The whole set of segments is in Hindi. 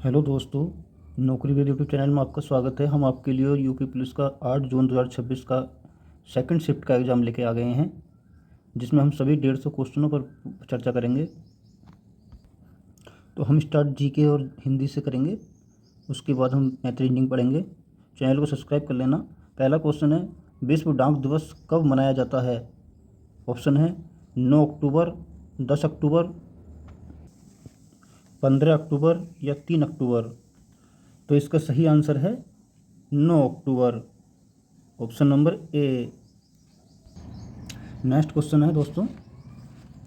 हेलो दोस्तों, नौकरी वेद यूट्यूब चैनल में आपका स्वागत है। हम आपके लिए यूपी पुलिस का 8 जून 2026 का सेकंड शिफ्ट का एग्ज़ाम लेके आ गए हैं, जिसमें हम सभी 150 क्वेश्चनों पर चर्चा करेंगे। तो हम स्टार्ट जीके और हिंदी से करेंगे, उसके बाद हम मैथ रीजनिंग पढ़ेंगे। चैनल को सब्सक्राइब कर लेना। पहला क्वेश्चन है, विश्व डाक दिवस कब मनाया जाता है? ऑप्शन है 9 अक्टूबर, 10 अक्टूबर, 15 अक्टूबर या 3 अक्टूबर। तो इसका सही आंसर है 9 October, option number A. Next question है दोस्तों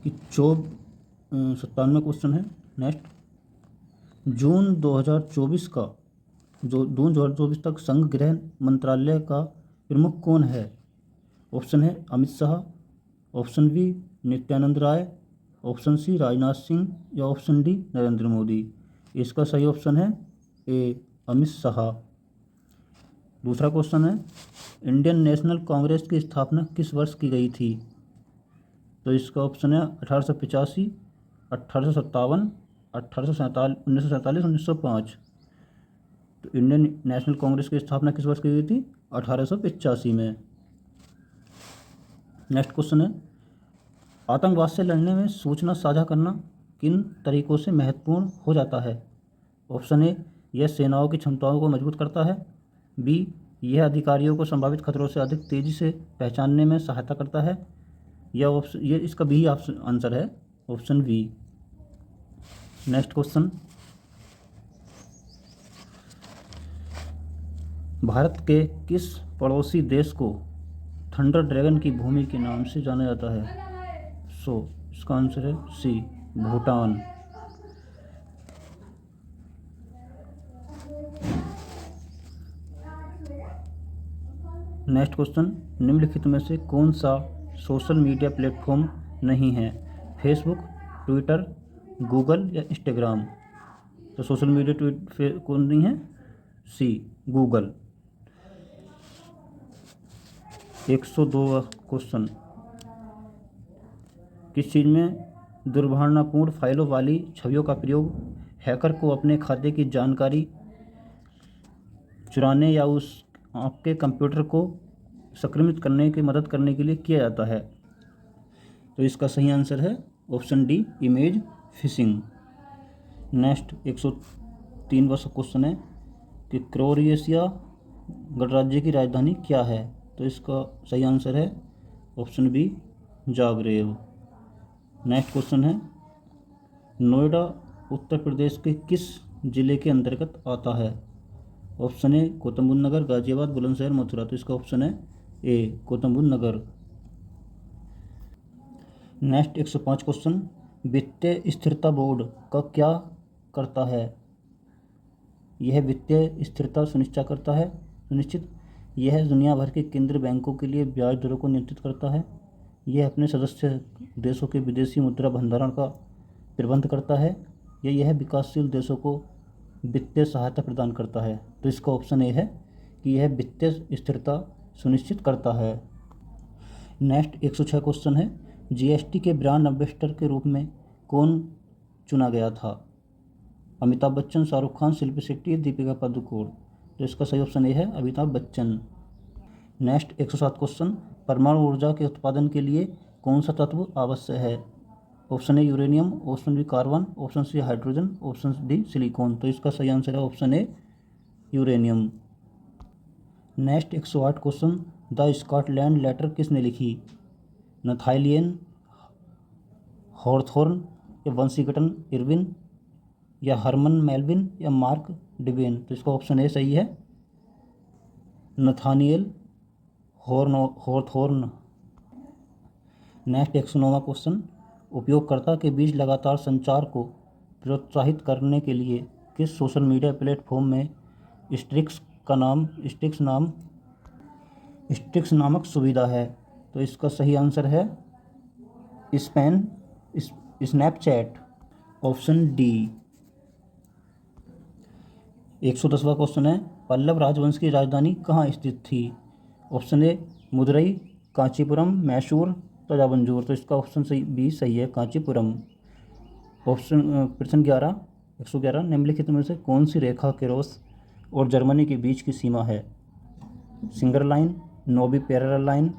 कि 97वां क्वेश्चन है। नेक्स्ट, जून 2024 का जून 2024 तक संघ गृह मंत्रालय का प्रमुख कौन है? ऑप्शन है Amit Shah, option B Nityanand Rai, option C Rajnath Singh या ऑप्शन डी नरेंद्र मोदी। इसका सही ऑप्शन है ए, अमित शाह। दूसरा क्वेश्चन है, इंडियन नेशनल कांग्रेस की स्थापना किस वर्ष की गई थी? तो इसका ऑप्शन है 1885, 1857, 1847, 1947, 1905। तो इंडियन नेशनल कांग्रेस की स्थापना किस वर्ष की गई थी? 1885 में। नेक्स्ट क्वेश्चन है, आतंकवाद से लड़ने में सूचना साझा करना किन तरीकों से महत्वपूर्ण हो जाता है? ऑप्शन ए, यह सेनाओं की क्षमताओं को मजबूत करता है। बी, यह अधिकारियों को संभावित खतरों से अधिक तेजी से पहचानने में सहायता करता है। या ऑप्शन ये इसका भी आंसर है, option B. Next question, Bharat के किस पड़ोसी देश को थंडर ड्रैगन की भूमि के नाम से जाना जाता है? इसका आंसर है सी, भूटान। नेक्स्ट क्वेश्चन, निम्नलिखित में से कौन सा सोशल मीडिया प्लेटफॉर्म नहीं है? फेसबुक, ट्विटर, गूगल या इंस्टाग्राम। तो सोशल मीडिया कौन नहीं है? सी, गूगल। 102 क्वेश्चन, किस चीज़ में दुर्भावनापूर्ण फाइलों वाली छवियों का प्रयोग हैकर को अपने खाते की जानकारी चुराने या आपके कंप्यूटर को संक्रमित करने की मदद करने के लिए किया जाता है? तो इसका सही आंसर है option D, image phishing. Next 103वां क्वेश्चन है कि क्रोएशिया गणराज्य की राजधानी क्या है? तो इसका सही आंसर है option B, Zagreb. Next question है, नोएडा उत्तर प्रदेश के किस जिले के अंतर्गत आता है? ऑप्शन ए, गौतम बुद्ध नगर, गाजियाबाद, बुलंदशहर, मथुरा। तो इसका ऑप्शन है ए, गौतम बुद्ध नगर। नेक्स्ट 105 क्वेश्चन, वित्तीय स्थिरता बोर्ड का क्या करता है? यह वित्तीय स्थिरता सुनिश्चित। यह दुनिया भर के केंद्रीय बैंकों के लिए ब्याज दरों को नियंत्रित करता है। यह अपने सदस्य देशों के विदेशी मुद्रा भंडारण का प्रबंध करता है, या यह विकासशील देशों को वित्तीय सहायता प्रदान करता है। तो इसका ऑप्शन ए है कि यह वित्तीय स्थिरता सुनिश्चित करता है। नेक्स्ट 106 क्वेश्चन है, जीएसटी के ब्रांड एम्बेसडर के रूप में कौन चुना गया था? अमिताभ बच्चन, शाहरुख खान, शिल्पी शेट्टी, दीपिका पादुकोण। तो इसका सही ऑप्शन ए है, अमिताभ बच्चन। नेक्स्ट 107 क्वेश्चन, परमाणु ऊर्जा के उत्पादन के लिए कौन सा तत्व आवश्यक है? Option A uranium, option B carbon, option C hydrogen, option D silicon. तो इसका सही आंसर है option A, uranium. Next 108 question, the Scotland letter किसने लिखी? नथालिएल हॉथोर्न या वंशीकटन इरविन या हरमन मेलविन या मार्क डिवेन। तो इसका ऑप्शन ए सही है, नथानिएल हॉथोर्न। नेक्स्ट 109वां क्वेश्चन, उपयोगकर्ता के बीच लगातार संचार को प्रोत्साहित करने के लिए किस सोशल मीडिया प्लेटफॉर्म में स्ट्रिक्स नामक सुविधा है? तो इसका सही आंसर है स्नैपचैट, ऑप्शन डी। 110वां क्वेश्चन है, पल्लव राजवंश की राजधानी कहाँ स्थित थी? Option A Madurai, Kanchipuram, Mysore, Thanjavur. तो इसका ऑप्शन बी सही है, कांचीपुरम। प्रश्न 11, 111 निम्नलिखित में से कौन सी रेखा के रूस और जर्मनी के बीच की सीमा है? सिंगर लाइन, नोबी पैरेलल लाइन,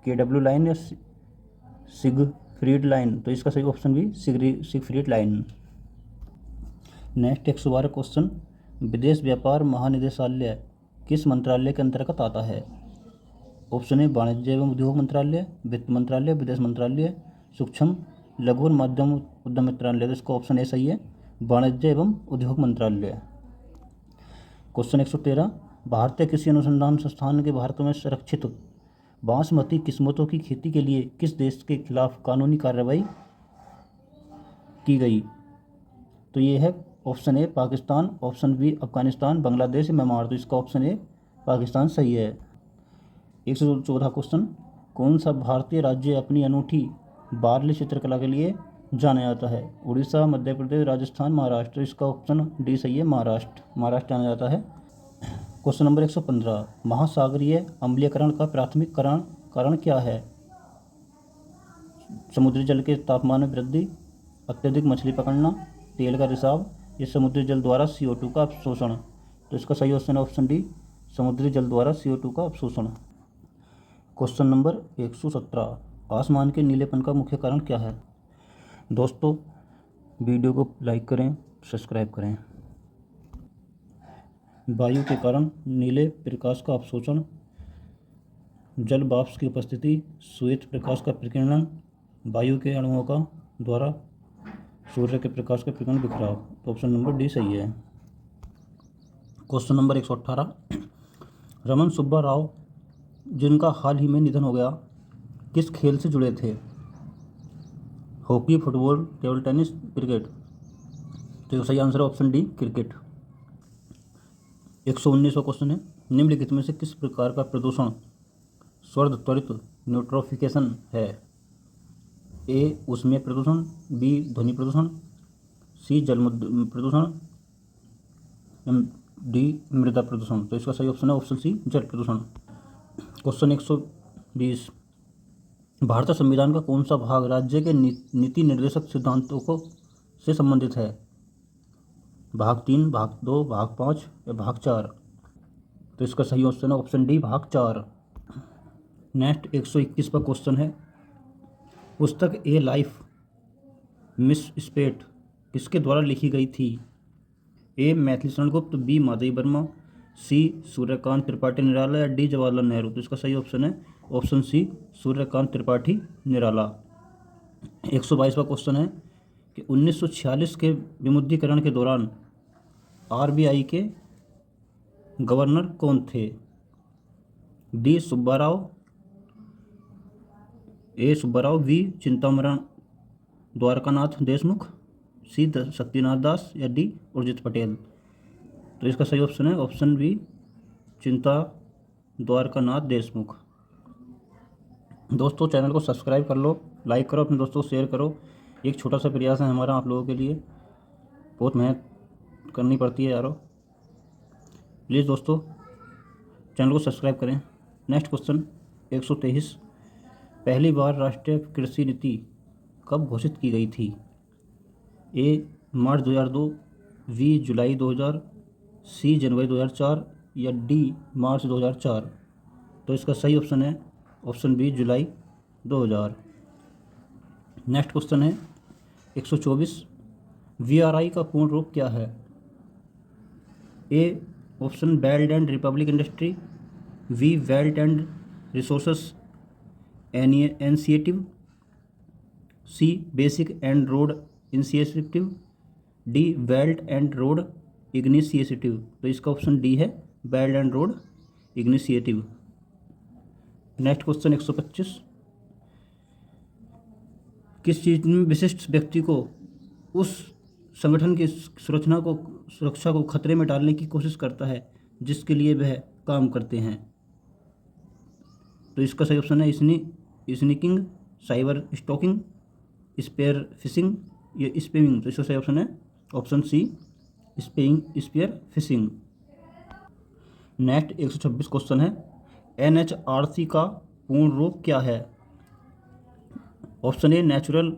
KW लाइन या सिगफ्रीड लाइन? तो इसका सही ऑप्शन भी सिगफ्रीड लाइन। नेक्स्ट 112 क्वेश्चन, विदेश व्यापार महानिदेशालय किस मंत्रालय के अंतर्गत आता है? ऑप्शन ए वाणिज्य एवं उद्योग मंत्रालय, वित्त मंत्रालय, विदेश मंत्रालय, सूक्ष्म लघु और मध्यम उद्यम मंत्रालय। तो इसका ऑप्शन ए सही है, वाणिज्य एवं उद्योग मंत्रालय। क्वेश्चन 113, भारतीय कृषि अनुसंधान संस्थान के भारत में संरक्षित बासमती किस्मतों की खेती के लिए किस देश के खिलाफ कानूनी कार्रवाई की गई? तो ये है option A Pakistan, option B Afghanistan, Bangladesh, Myanmar. तो इसका ऑप्शन ए पाकिस्तान सही है। 114 क्वेश्चन, कौन सा भारतीय राज्य अपनी अनूठी बार्ली चित्रकला के लिए जाना जाता है? उड़ीसा, मध्य प्रदेश, राजस्थान, महाराष्ट्र। इसका ऑप्शन डी सही है, महाराष्ट्र जाना जाता है। क्वेश्चन नंबर 115, महासागरीय अम्लीयकरण का प्राथमिक कारण क्या है? समुद्री जल के तापमान में वृद्धि, अत्यधिक मछली पकड़ना, तेल का रिसाव या समुद्री जल द्वारा CO2 का अवशोषण। तो इसका सही ऑप्शन है ऑप्शन डी, समुद्री जल द्वारा CO2 का अवशोषण। क्वेश्चन नंबर 117, आसमान के नीलेपन का मुख्य कारण क्या है? दोस्तों वीडियो को लाइक करें, सब्सक्राइब करें। वायु के कारण नीले प्रकाश का अवशोषण, जल वाष्प की उपस्थिति, श्वेत प्रकाश का प्रकीर्णन, वायु के अणुओं का द्वारा सूर्य के प्रकाश का प्रकीर्णन बिखराव। तो ऑप्शन नंबर डी सही है। क्वेश्चन नंबर 118, रमन सुब्बा राव जिनका हाल ही में निधन हो गया किस खेल से जुड़े थे? Hockey, football, table tennis, cricket. तो सही आंसर है ऑप्शन डी, क्रिकेट। 119वां क्वेश्चन है, निम्नलिखित में से किस प्रकार का प्रदूषण स्वर्द त्वरित न्यूट्रोफिकेशन है? ए ऊष्मीय प्रदूषण, बी ध्वनि प्रदूषण, सी जल प्रदूषण, डी मृदा प्रदूषण। तो इसका सही ऑप्शन है ऑप्शन सी, जल प्रदूषण। क्वेश्चन 120, भारतीय संविधान का कौन सा भाग राज्य के नीति निर्देशक सिद्धांतों को से संबंधित है? भाग 3, भाग 2, भाग 5 या भाग 4? तो इसका सही ऑप्शन है ऑप्शन डी, भाग 4। नेक्स्ट 121वां क्वेश्चन है, पुस्तक ए लाइफ मिस स्पेट किसके द्वारा लिखी गई थी? ए मैथिली शरण गुप्त, बी माधवी वर्मा, सी सूर्यकांत त्रिपाठी निराला या डी जवाहरलाल नेहरू। तो इसका सही ऑप्शन है ऑप्शन सी, सूर्यकांत त्रिपाठी निराला। 122वां क्वेश्चन है कि 1946 के विमुद्रीकरण के दौरान RBI के गवर्नर कौन थे? डी सुब्बाराव, ए सुब्बाराव, बी चिंतामरण द्वारकानाथ देशमुख, सी शक्तिनाथ दास या डी उर्जित पटेल। तो इसका सही ऑप्शन है ऑप्शन बी, चिंता द्वारकानाथ देशमुख। दोस्तों चैनल को सब्सक्राइब कर लो, लाइक करो, अपने दोस्तों को शेयर करो। एक छोटा सा प्रयास है हमारा आप लोगों के लिए, बहुत मेहनत करनी पड़ती है यारो। प्लीज़ दोस्तों चैनल को सब्सक्राइब करें। नेक्स्ट क्वेश्चन 123, पहली बार राष्ट्रीय कृषि नीति कब घोषित की गई थी? ए मार्च 2002, बी जुलाई 2000, सी जनवरी 2004 या डी मार्च 2004। तो इसका सही ऑप्शन है ऑप्शन बी, जुलाई 2000। नेक्स्ट क्वेश्चन है 124, VRI का पूर्ण रूप क्या है? A option belt and republic industry, B wealth and resources initiative, C basic and road initiative, D belt and road initiative. तो इसका ऑप्शन डी है, belt and road initiative. Next question 125, किस चीज़ में विशिष्ट व्यक्ति को उस संगठन की सुरक्षा को खतरे में डालने की कोशिश करता है जिसके लिए वह काम करते हैं? तो इसका सही ऑप्शन है sneaking, cyber stalking, spear phishing या स्पैमिंग। तो इसका सही ऑप्शन है option C, spear phishing. Next 126 question है, NHRC का पूर्ण रूप क्या है? Option A natural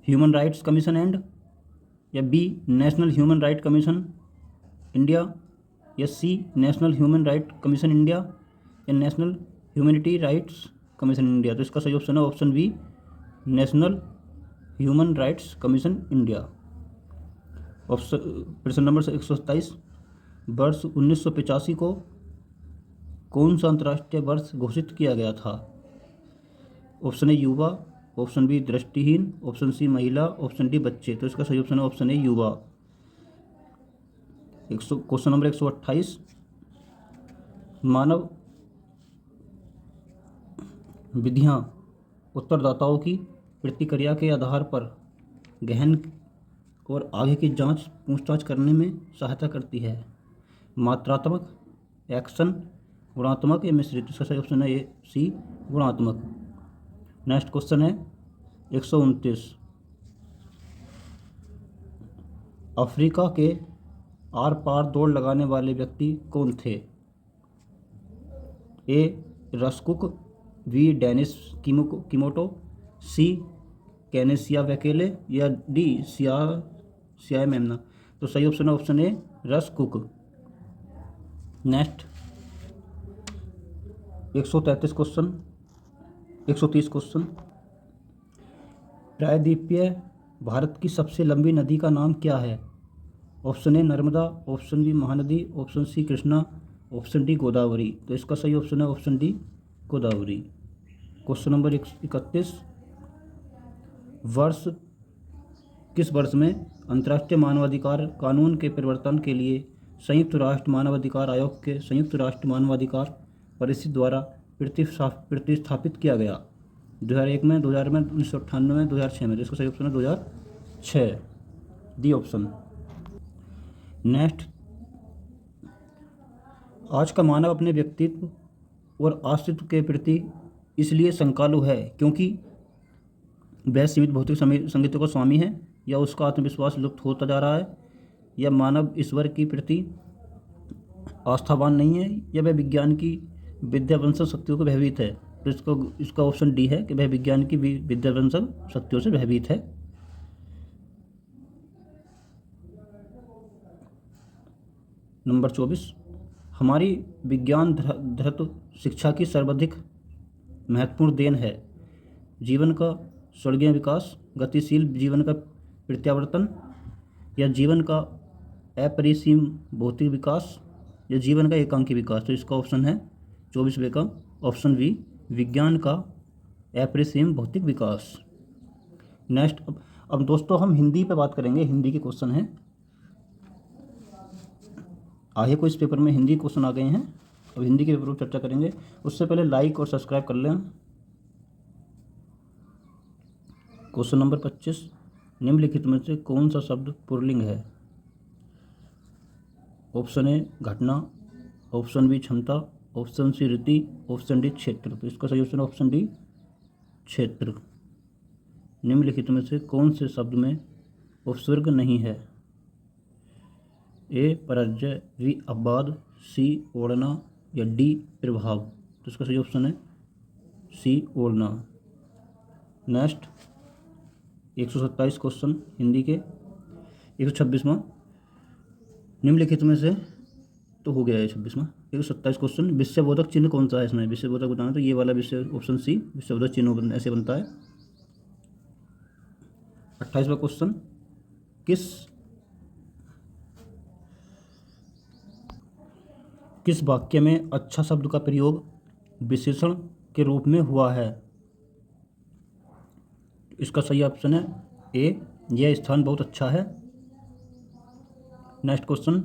human rights commission and या B national human right commission India, या C national human right commission India, या national humanity rights commission India. तो इसका सही ऑप्शन है option B national human rights commission India. Option प्रश्न नंबर 127, वर्ष 1985 को कौन सा अंतर्राष्ट्रीय वर्ष घोषित किया गया था? ऑप्शन ए युवा, ऑप्शन बी दृष्टिहीन, ऑप्शन सी महिला, ऑप्शन डी बच्चे। तो इसका सही ऑप्शन है ऑप्शन ए युवा। क्वेश्चन नंबर 128, मानव विधियाँ उत्तरदाताओं की प्रतिक्रिया के आधार पर गहन और आगे की पूछताछ करने में सहायता करती है। मात्रात्मक, एक्शन, गुणात्मक या मिश्रित। इसका सही ऑप्शन है ए सी गुणात्मक। नेक्स्ट क्वेश्चन है 129, अफ्रीका के आर पार दौड़ लगाने वाले व्यक्ति कौन थे? ए रस्कुक, बी डेनिस किमोटो, सी कैनेसिया वेकेले, या डी सिया मेमना। तो सही ऑप्शन है ऑप्शन ए रस्कुक। नेक्स्ट 130 क्वेश्चन, प्रायद्वीपीय भारत की सबसे लंबी नदी का नाम क्या है? Option A Narmada, option B Mahanadi, option C Krishna, option D Godavari. तो इसका सही ऑप्शन है option D Godavari. Question number 31, किस वर्ष में अंतर्राष्ट्रीय मानवाधिकार कानून के परिवर्तन के लिए संयुक्त राष्ट्र मानवाधिकार आयोग के संयुक्त राष्ट्र मानवाधिकार परिषद द्वारा प्रतिस्थापित किया गया? 2001 में, 2000 में, 1998 में, 2006 में। इसका सही ऑप्शन है 2006, डी ऑप्शन। नेक्स्ट, आज का मानव अपने व्यक्तित्व और अस्तित्व के प्रति इसलिए शंकालु है क्योंकि वह सीमित भौतिक संगतियों का स्वामी है, या उसका आत्मविश्वास लुप्त होता जा रहा है, या मानव ईश्वर के प्रति आस्थावान नहीं है, या वह विज्ञान की विद्यावंशक शक्तियों को भयभीत है। तो इसका ऑप्शन डी है कि वह विज्ञान की विद्यावंशक शक्तियों से भयभीत है। नंबर 24, हमारी विज्ञान धृत शिक्षा की सर्वाधिक महत्वपूर्ण देन है जीवन का स्वर्गीय विकास, गतिशील जीवन का प्रत्यावर्तन, या जीवन का अपरिसीम भौतिक विकास, या जीवन का एकांकी विकास। तो इसका ऑप्शन है 24वें का ऑप्शन बी विज्ञान का अपरिसीम भौतिक विकास। नेक्स्ट, अब दोस्तों हम हिंदी पे बात करेंगे। हिंदी के क्वेश्चन हैं, आगे को इस पेपर में हिंदी क्वेश्चन आ गए हैं। अब हिंदी के पेपर पर चर्चा करेंगे। उससे पहले लाइक और सब्सक्राइब कर लें। क्वेश्चन नंबर 25, निम्नलिखित में से कौन सा शब्द पुल्लिंग है? ऑप्शन ए घटना, ऑप्शन बी क्षमता, ऑप्शन सी रीति, ऑप्शन डी क्षेत्र। तो इसका सही ऑप्शन है ऑप्शन डी क्षेत्र। निम्नलिखित में से कौन से शब्द में उपसर्ग नहीं है? ए पराजय, बी अपवाद, सी ओढ़ना, या डी प्रभाव। तो इसका सही ऑप्शन है सी ओढ़ना। नेक्स्ट 127 क्वेश्चन हिंदी के 126वां, निम्नलिखित में से तो हो गया है 26वां। 127 क्वेश्चन, विषयबोधक चिन्ह कौन सा है इसमें? विषयबोधक बताना तो ये वाला विषय ऑप्शन सी विषयबोधक चिन्ह ऐसे बनता है। 28वां क्वेश्चन, किस वाक्य में अच्छा शब्द का प्रयोग विशेषण के रूप में हुआ है? इसका सही ऑप्शन है ए यह स्थान बहुत अच्छा है। नेक्स्ट क्वेश्चन,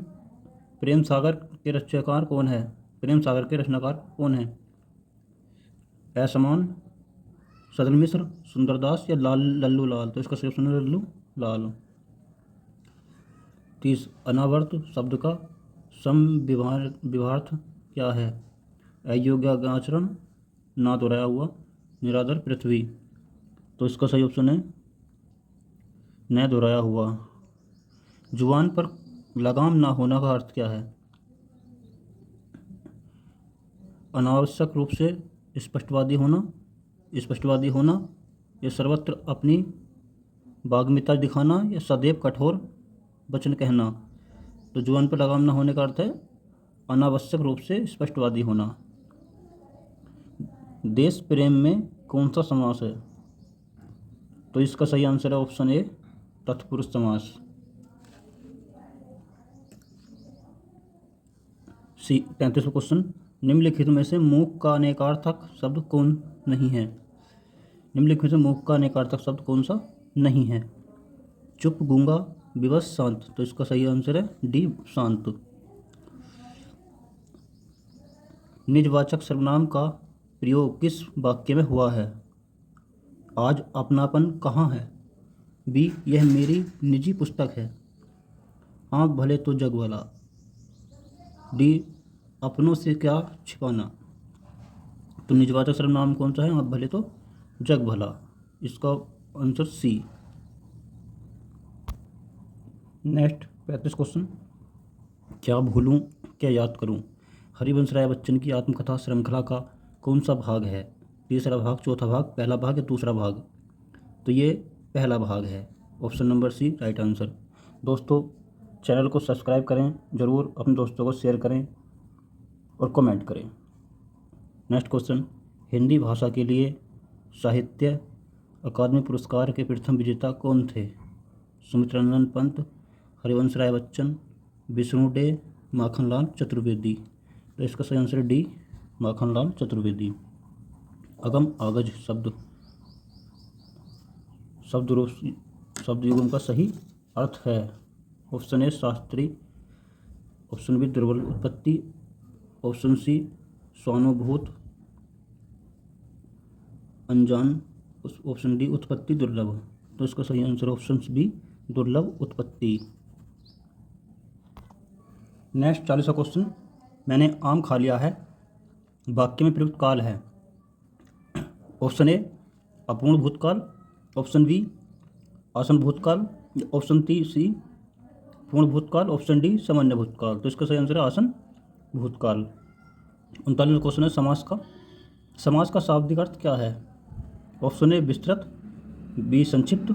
प्रेम सागर के रचनाकार कौन है? प्रेम सागर के रचनाकार कौन है? असमान, सदन मिश्र, सुंदरदास, या लल्लू लाल। तो इसका सही ऑप्शन है लल्लू लाल। 30, अनावर्त शब्द का समविभार्थ क्या है? अयोग्य आचरण, ना दोहराया हुआ, निरादर, पृथ्वी। तो इसका सही ऑप्शन है न दोहराया हुआ। जुबान पर लगाम ना होना का अर्थ क्या है? अनावश्यक रूप से स्पष्टवादी होना, या सर्वत्र अपनी बाग्मिता दिखाना, या सदैव कठोर वचन कहना। तो जुबान पर लगाम न होने का अर्थ है अनावश्यक रूप से स्पष्टवादी होना। देश प्रेम में कौन सा समास है? तो इसका सही आंसर है ऑप्शन ए, तत्पुरुष समास। सी 33वां क्वेश्चन, निम्नलिखित में से मूक का अनेकार्थक शब्द कौन नहीं है? निम्नलिखित में से मूक का अनेकार्थक शब्द कौन सा नहीं है? चुप, गूंगा, विवश, शांत। तो इसका सही आंसर है डी, शांत। निजवाचक सर्वनाम का प्रयोग किस वाक्य में हुआ है? आज अपनापन कहाँ है? बी, यह मेरी निजी पुस्तक है। आँख भले तो जग भला। डी, अपनों से क्या छिपाना। तो निजवाचक सर्वनाम कौन सा है? आँख भले तो जग भला। इसका आंसर सी। नेक्स्ट 35 क्वेश्चन, क्या भूलूं क्या याद करूं? हरिवंश राय बच्चन की आत्मकथा श्रृंखला का कौन सा भाग है? तीसरा भाग, चौथा भाग, पहला भाग या दूसरा भाग? तो ये पहला भाग है, option number C right answer. दोस्तों, चैनल को सब्सक्राइब करें ज़रूर, अपने दोस्तों को शेयर करें और कमेंट करें। नेक्स्ट क्वेश्चन, हिंदी भाषा के लिए साहित्य अकादमी पुरस्कार के प्रथम विजेता कौन थे? सुमित्रानंद पंत, हरिवंश राय बच्चन, विष्णु डे, माखनलाल चतुर्वेदी। तो इसका सही आंसर डी, माखनलाल चतुर्वेदी। अगम आगज शब्द युगम का सही अर्थ है? ऑप्शन ए, शास्त्री, ऑप्शन बी, दुर्बल उत्पत्ति, ऑप्शन सी, स्वानुभूत अनजान, ऑप्शन डी, उत्पत्ति दुर्लभ। तो इसका सही आंसर ऑप्शन बी, दुर्लभ उत्पत्ति। नेक्स्ट 40वां क्वेश्चन, मैंने आम खा लिया है वाक्य में प्रयुक्त काल है? ऑप्शन ए, अपूर्ण भूतकाल, ऑप्शन बी, आसन भूतकाल, ऑप्शन सी, पूर्ण भूतकाल, ऑप्शन डी, सामान्य भूतकाल। तो इसका सही आंसर है आसन भूतकाल। 39वां क्वेश्चन है समास का शाब्दिक अर्थ क्या है? ऑप्शन ए, विस्तृत, बी, संक्षिप्त,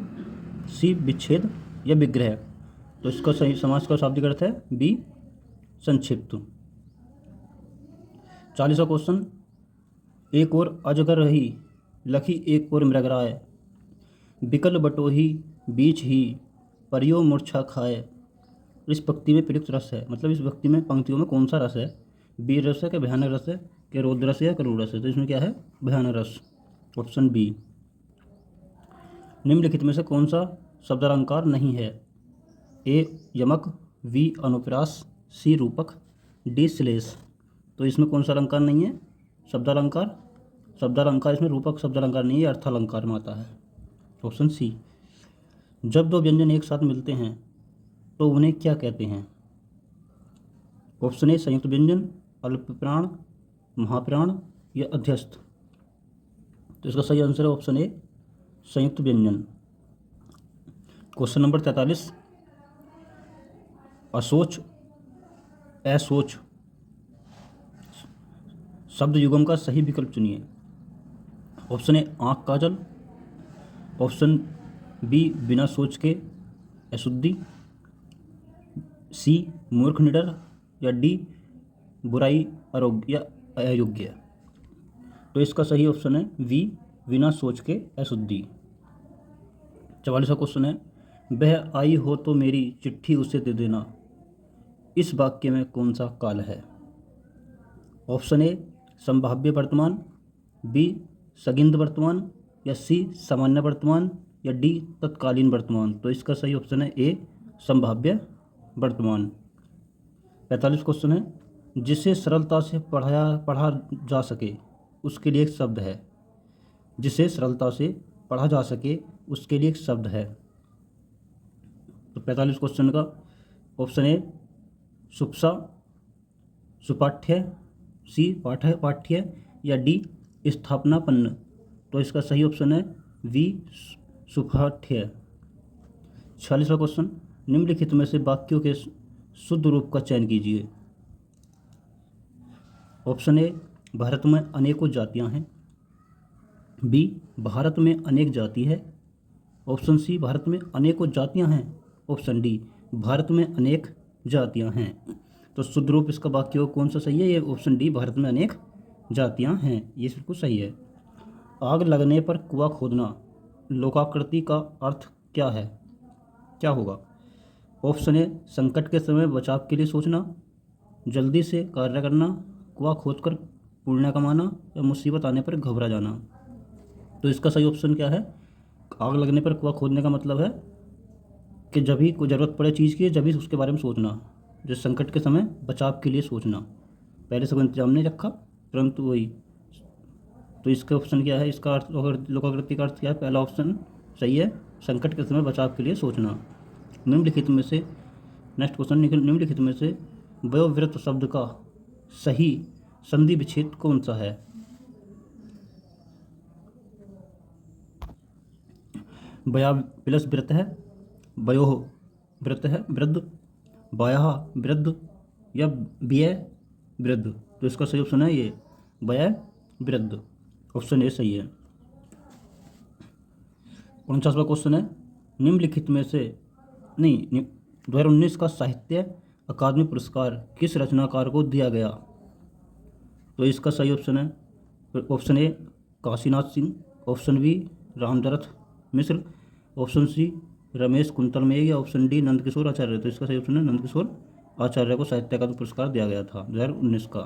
सी, विच्छेद या विग्रह। तो इसका सही समास का शाब्दिक अर्थ है बी, संक्षिप्त। 40वां क्वेश्चन, एक और अजगर रही लखी एक और मृगराय, बिकल बटोही बीच ही परियो मूर्छा खाए। इस पंक्ति में प्रयुक्त रस है, मतलब इस पंक्ति में पंक्तियों में कौन सा रस है? वीर रस है, क्या भयानक रस है, क्या रौद्र रस है या करुण रस है? तो इसमें क्या है? भयानक रस, ऑप्शन बी। निम्नलिखित में से कौन सा शब्दालंकार नहीं है? ए, यमक, बी, अनुप्रास, सी, रूपक, डी, श्लेष। तो इसमें कौन सा अलंकार नहीं है? शब्दालंकार इसमें रूपक शब्दालंकार नहीं है, अर्थालंकार में आता है, ऑप्शन सी। जब दो व्यंजन एक साथ मिलते हैं तो उन्हें क्या कहते हैं? ऑप्शन ए, संयुक्त व्यंजन, अल्पप्राण, महाप्राण या अध्यस्थ। तो इसका सही आंसर है ऑप्शन ए, संयुक्त व्यंजन। क्वेश्चन नंबर 43, असोच असोच शब्द युगम का सही विकल्प चुनिए। ऑप्शन ए, आँख काजल, ऑप्शन बी, बिना सोच के अशुद्धि, सी, मूर्ख निडर या डी, बुराई अयोग्य या अयोग्य। तो इसका सही ऑप्शन है बी, बिना सोच के अशुद्धि। 44वां क्वेश्चन है, वह आई हो तो मेरी चिट्ठी उसे दे देना। इस वाक्य में कौन सा काल है? ऑप्शन ए, संभाव्य वर्तमान, बी, सगिंध वर्तमान या सी, सामान्य वर्तमान या डी, तत्कालीन वर्तमान। तो इसका सही ऑप्शन है ए, संभाव्य वर्तमान। 45 क्वेश्चन है, जिसे सरलता से पढ़ा जा सके उसके लिए एक शब्द है। जिसे सरलता से पढ़ा जा सके उसके लिए एक शब्द है। तो 45 क्वेश्चन का ऑप्शन ए, सुप्सा, सुपाठ्य, सी, पाठ्य या डी, स्थापनापन्न। तो इसका सही ऑप्शन है वी, सुपाठ्य। 46वां क्वेश्चन, निम्नलिखित में से वाक्यों के शुद्ध रूप का चयन कीजिए। ऑप्शन ए, भारत में अनेकों जातियां हैं, बी, भारत में अनेक जाति है, ऑप्शन सी, भारत में अनेकों जातियां हैं, ऑप्शन डी, भारत में अनेक जातियां हैं। तो शुद्ध रूप इसका वाक्य कौन सा सही है? ये ऑप्शन डी, भारत में अनेक जातियां हैं, ये बिल्कुल सही है। आग लगने पर कुआं खोदना लोकाकृति का अर्थ क्या है? क्या होगा? ऑप्शन ए, संकट के समय बचाव के लिए सोचना, जल्दी से कार्य करना, कुआं खोदकर पुण्य कमाना, या मुसीबत आने पर घबरा जाना। तो इसका सही ऑप्शन क्या है? आग लगने पर कुआं खोदने का मतलब है कि जब भी कोई ज़रूरत पड़े चीज़ की, जब भी उसके बारे में सोचना, जो संकट के समय बचाव के लिए सोचना, पहले से कोई इंतजाम नहीं रखा परंतु वही। तो इसका ऑप्शन क्या है? इसका अर्थ लोकाकृति का अर्थ क्या है? पहला ऑप्शन सही है, संकट के समय बचाव के लिए सोचना। निम्नलिखित में से, नेक्स्ट क्वेश्चन, निम्नलिखित में से वयोवृत्त शब्द का सही संधि विच्छेद कौन सा है? वया प्लस वृत्त है, वयोः वृत्त है वृद्ध, वायः वृद्ध, या व्यय वृद्ध। तो इसका सही ऑप्शन है ये व्यय वृद्ध, ऑप्शन ए सही है। 49वां क्वेश्चन है, निम्नलिखित में से 2019 का साहित्य अकादमी पुरस्कार किस रचनाकार को दिया गया? तो इसका सही ऑप्शन है option A Kashinath Singh, option B Ramdarath Mishra, option C Ramesh Kuntal Megh, या ऑप्शन डी नंदकिशोर आचार्य। तो इसका सही ऑप्शन है नंदकिशोर आचार्य को साहित्य अकादमी पुरस्कार दिया गया था 2019 का।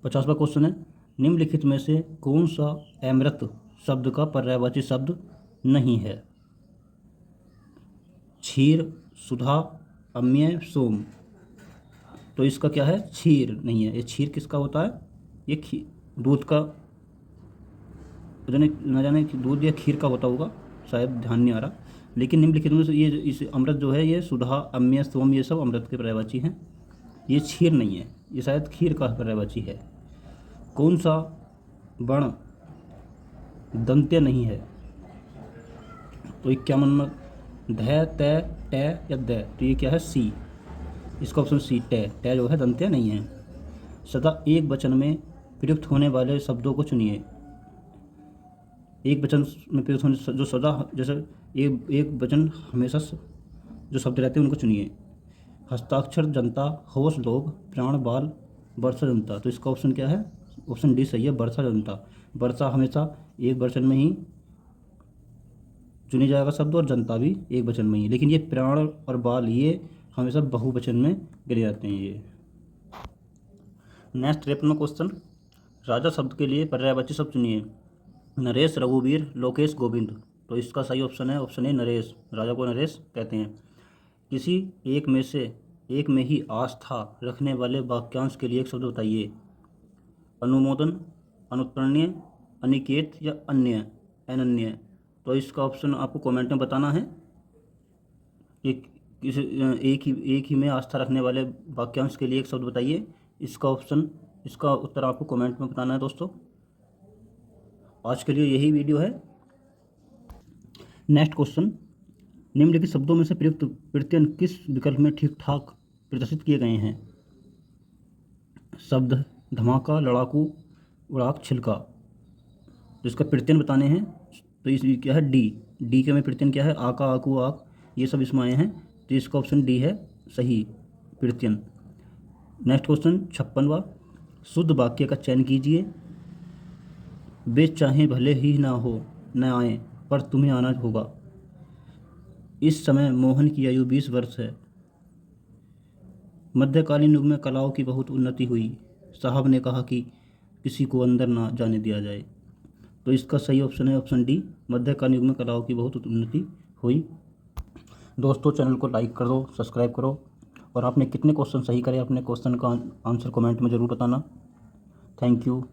50वां क्वेश्चन है, निम्नलिखित में से कौन सा अमृत शब्द का पर्यायवाची शब्द नहीं है? क्षीर, सुधा, अम्य, सोम। तो इसका क्या है? क्षीर नहीं है। ये क्षीर किसका होता है? ये दूध का, न जाने कि दूध या खीर का होता होगा, शायद ध्यान नहीं आ रहा। लेकिन निम्नलिखित में से ये इस अमृत जो है, ये सुधा, अम्य, सोम, ये सब अमृत के पर्यायवाची हैं। ये क्षीर नहीं है, ये शायद खीर का पर्यायवाची है। कौन सा वर्ण दंत्य नहीं है? तो 51 नंबर, ध, त, ट या द। तो ये क्या है? सी, इसका ऑप्शन सी ट जो है दंत्य नहीं है। सदा एक वचन में प्रयुक्त होने वाले शब्दों को चुनिए। एक वचन में प्रयुक्त होने जो सदा, जैसे एक वचन हमेशा जो शब्द रहते हैं उनको चुनिए। हस्ताक्षर, जनता, होश, लोग, प्राण, बाल, वर्षा, जनता। तो इसका ऑप्शन क्या है? ऑप्शन डी सही है, वर्षा, जनता। वर्षा हमेशा एक वचन में ही चुनी जाएगा शब्द, और जनता भी एक वचन में ही। लेकिन ये प्राण और बाल ये हमेशा बहुवचन में गिने जाते हैं ये। नेक्स्ट 53वां क्वेश्चन, राजा शब्द के लिए पर्यायवाची शब्द चुनिए। नरेश, रघुवीर, लोकेश, गोविंद। तो इसका सही ऑप्शन है ऑप्शन ए नरेश, राजा को नरेश कहते हैं। किसी एक में ही आस्था रखने वाले वाक्यांश के लिए एक शब्द बताइए। अनुमोदन, अनुत्तरणीय, अनिकेत, या अन्य, अनन्य। तो इसका ऑप्शन आपको कमेंट में बताना है कि एक ही में आस्था रखने वाले वाक्यांश के लिए एक शब्द बताइए। इसका उत्तर आपको कमेंट में बताना है दोस्तों। आज के लिए यही वीडियो है। नेक्स्ट क्वेश्चन, निम्नलिखित शब्दों में से प्रयुक्त प्रत्यय किस विकल्प में ठीक ठाक प्रदर्शित किए गए हैं? शब्द धमाका, लड़ाकू, उड़ाक, छिलका। तो इसका प्रत्यय बताने हैं। तो इस क्या है? डी के में प्रत्यय क्या है? आका, आकू, आक, ये सब इसमें आए हैं। तो इसका ऑप्शन डी है सही प्रत्यय। नेक्स्ट क्वेश्चन 56वां, शुद्ध वाक्य का चयन कीजिए। वे चाहे भले ही न आए पर तुम्हें आना होगा। इस समय मोहन की आयु 20 वर्ष है। मध्यकालीन युग में कलाओं की बहुत उन्नति हुई। साहब ने कहा कि किसी को अंदर ना जाने दिया जाए। तो इसका सही ऑप्शन है ऑप्शन डी, मध्यकालीन युग में कलाओं की बहुत उन्नति हुई। दोस्तों, चैनल को लाइक कर दो, सब्सक्राइब करो, और आपने कितने क्वेश्चन सही करे अपने क्वेश्चन का आंसर कमेंट में ज़रूर बताना। Thank you.